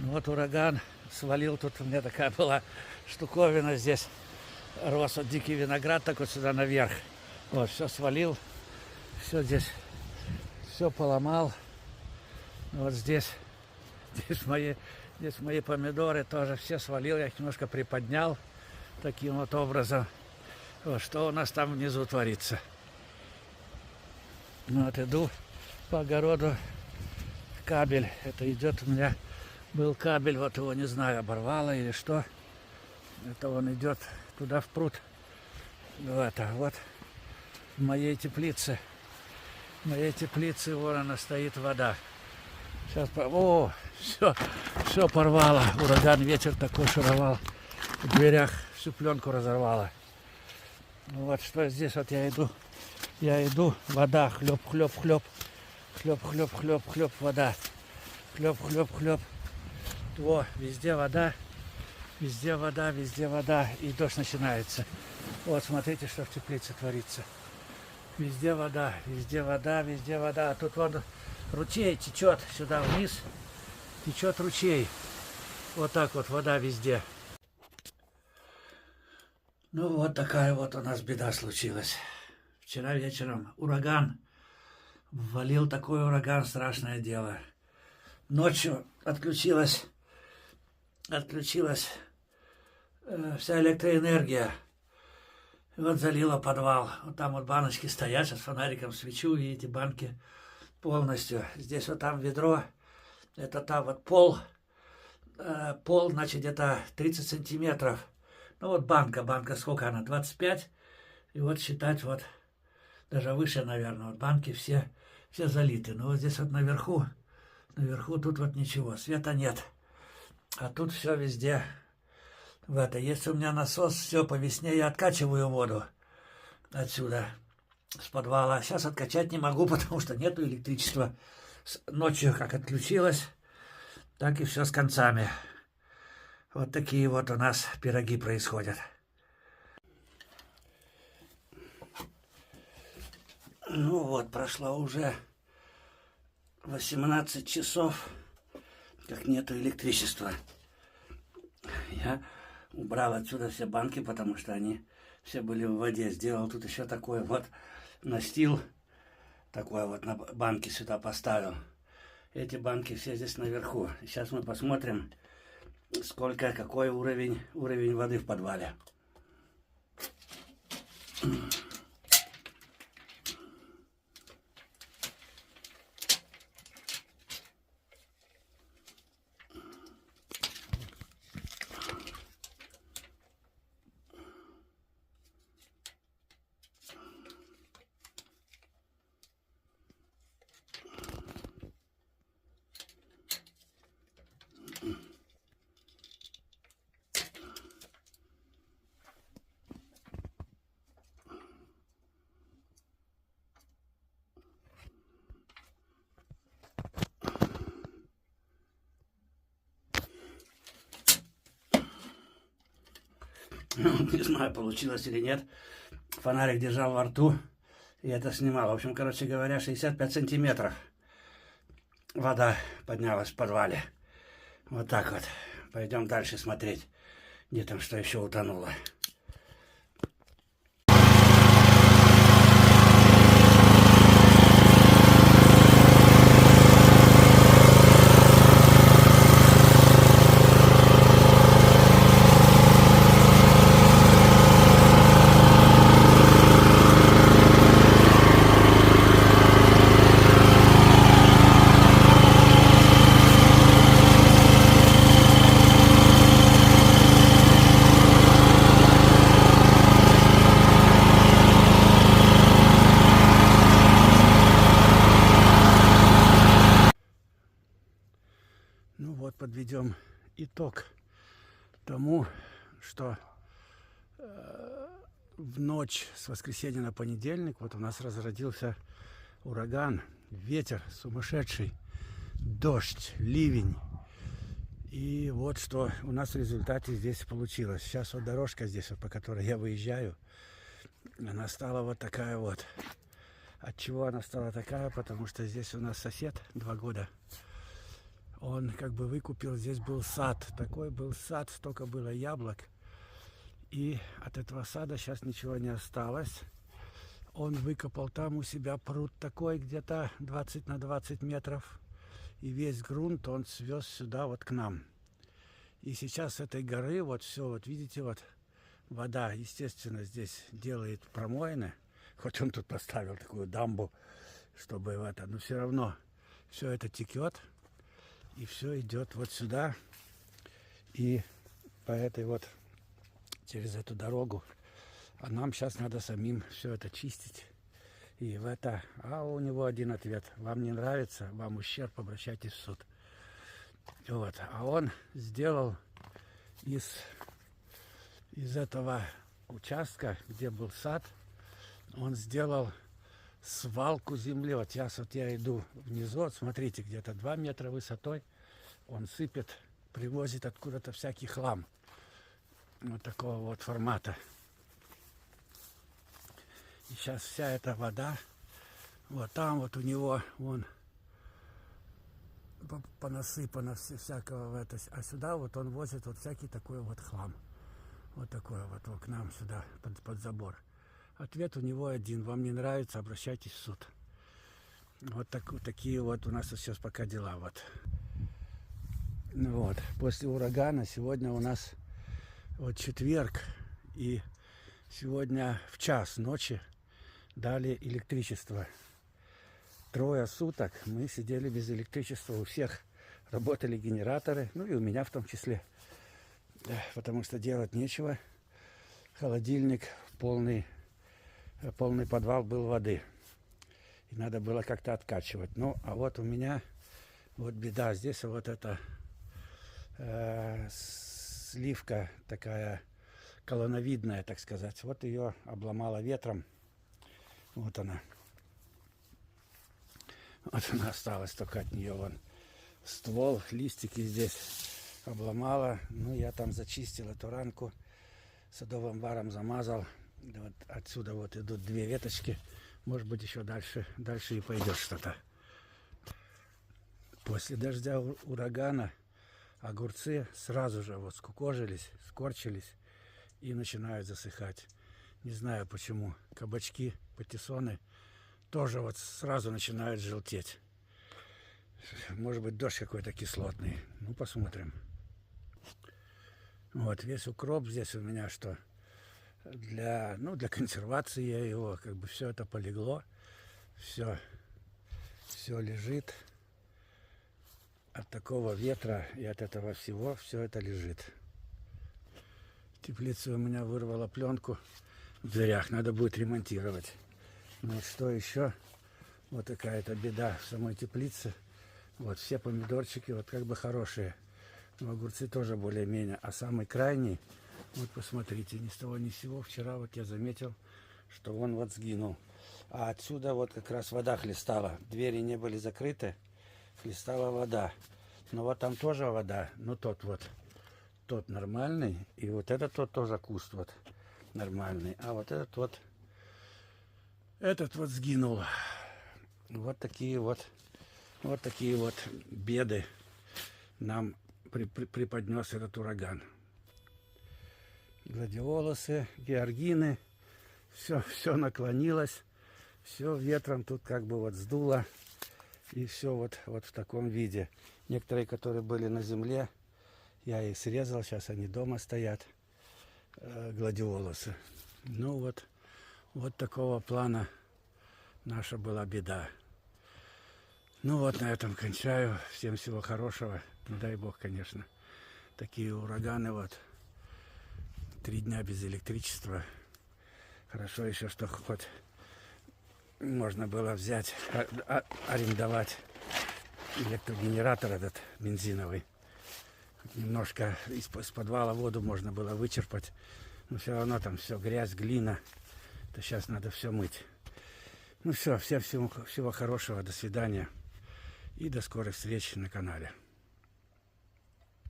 Вот ураган свалил, тут у меня такая была штуковина здесь. Рос вот дикий виноград такой сюда наверх. Вот, все свалил, все здесь, все поломал. Вот здесь мои помидоры тоже все свалил, я их немножко приподнял таким вот образом. Вот, что у нас там внизу творится. Ну, вот иду по огороду, кабель, это идет у меня, был кабель, вот его, не знаю, оборвало или что. Это он идет туда в пруд. Вот в моей теплице. В моей теплице вон она стоит, вода. Сейчас, все порвало. Ураган, ветер такой шуровал. В дверях всю пленку разорвало. Ну вот что здесь, вот я иду, вода, хлеб, вода. Хлеб. Во, везде вода. И дождь начинается. Вот, смотрите, что в теплице творится. Везде вода. А тут вон ручей течет сюда вниз. Течет ручей. Вот так вот вода везде. Ну вот такая вот у нас беда случилась. Вчера вечером ураган. Ввалил такой ураган, страшное дело. Ночью отключилась вся электроэнергия. И вот залила подвал. Вот там вот баночки стоят, сейчас фонариком свечу, и эти банки полностью. Здесь вот там ведро, это там вот пол, значит, где-то 30 сантиметров. Ну вот банка сколько она, 25. И вот считать вот, даже выше, наверное, вот банки все залиты. Но вот здесь вот наверху тут вот ничего, света нет. А тут все везде. Если у меня насос, все, по весне я откачиваю воду отсюда, с подвала. Сейчас откачать не могу, потому что нету электричества. Ночью как отключилось, так и все с концами. Вот такие вот у нас пироги происходят. Ну вот, прошло уже 18 часов, как нету электричества. Я убрал отсюда все банки, потому что они все были в воде. Сделал тут еще такой вот настил, такой вот на банки сюда поставил. Эти банки все здесь наверху. Сейчас мы посмотрим, какой уровень воды в подвале. Не знаю, получилось или нет. Фонарик держал во рту, и это снимал. В общем, короче говоря, 65 сантиметров вода поднялась в подвале. Вот так вот. Пойдем дальше смотреть, где там что еще утонуло. Ну вот, подведем итог тому, что в ночь с воскресенья на понедельник вот у нас разразился ураган, ветер сумасшедший, дождь, ливень. И вот что у нас в результате здесь получилось. Сейчас вот дорожка здесь, вот, по которой я выезжаю, она стала вот такая вот. От чего она стала такая? Потому что здесь у нас сосед 2 года. Он как бы выкупил, здесь был сад. Такой был сад, столько было яблок. И от этого сада сейчас ничего не осталось. Он выкопал там у себя пруд такой, где-то 20 на 20 метров. И весь грунт он свез сюда вот к нам. И сейчас с этой горы вот все, вот видите, вот вода, естественно, здесь делает промоины. Хоть он тут поставил такую дамбу, чтобы это, но все равно все это текет. И все идет вот сюда. И по этой вот, через эту дорогу. А нам сейчас надо самим все это чистить. И в это... А у него один ответ. Вам не нравится, вам ущерб, обращайтесь в суд. Вот. А он сделал из этого участка, где был сад, он сделал свалку земли. Вот сейчас вот я иду внизу, вот смотрите, где-то 2 метра высотой. Он сыпет, привозит откуда-то всякий хлам. Вот такого вот формата. И сейчас вся эта вода, вот там вот у него, вон, понасыпано всякого в это. А сюда вот он возит вот всякий такой вот хлам. Вот такой вот к нам сюда, под забор. Ответ у него один. Вам не нравится, обращайтесь в суд. Вот такие вот у нас сейчас пока дела. Вот. Вот. После урагана сегодня у нас вот четверг. И сегодня в час ночи дали электричество. 3 суток мы сидели без электричества. У всех работали генераторы. Ну и у меня в том числе. Потому что делать нечего. Холодильник полный подвал был воды. И надо было как-то откачивать. Ну, а вот у меня вот беда. Здесь вот эта сливка такая колонновидная, так сказать. Вот ее обломала ветром. Вот она. Вот она осталась только от нее. Вон ствол, листики здесь обломала. Ну, я там зачистил эту ранку. Садовым варом замазал. Вот отсюда вот идут 2 веточки. Может быть, еще дальше и пойдет что-то. После дождя, урагана огурцы сразу же вот скукожились, скорчились и начинают засыхать. Не знаю почему. Кабачки, патиссоны тоже вот сразу начинают желтеть. Может быть, дождь какой-то кислотный. Ну, посмотрим. Вот весь укроп здесь у меня, что для консервации я его, как бы все это полегло. Все лежит. От такого ветра и от этого всего все это лежит. Теплица у меня вырвала пленку в дверях. Надо будет ремонтировать. Ну, что еще? Вот такая-то беда в самой теплице. Вот все помидорчики вот как бы хорошие. Но огурцы тоже более-менее. А самый крайний, вот посмотрите, ни с того ни с сего. Вчера вот я заметил, что он вот сгинул. А отсюда вот как раз вода хлестала. Двери не были закрыты. Хлестала вода. Но вот там тоже вода. Но тот нормальный. И вот этот тоже куст вот нормальный. А вот этот вот сгинул. Вот такие вот беды нам преподнес этот ураган. Гладиолусы, георгины, все наклонилось, все ветром тут как бы вот сдуло, и все вот в таком виде. Некоторые, которые были на земле, я их срезал, сейчас они дома стоят, гладиолусы. Ну вот такого плана наша была беда. Ну вот на этом кончаю. Всем всего хорошего. Не дай бог, конечно. Такие ураганы вот. 3 дня без электричества. Хорошо еще, что хоть можно было взять, арендовать электрогенератор этот бензиновый. Немножко из подвала воду можно было вычерпать. Но все равно там все грязь, глина. Это сейчас надо все мыть. Ну все, всем всего хорошего. До свидания. И до скорых встреч на канале.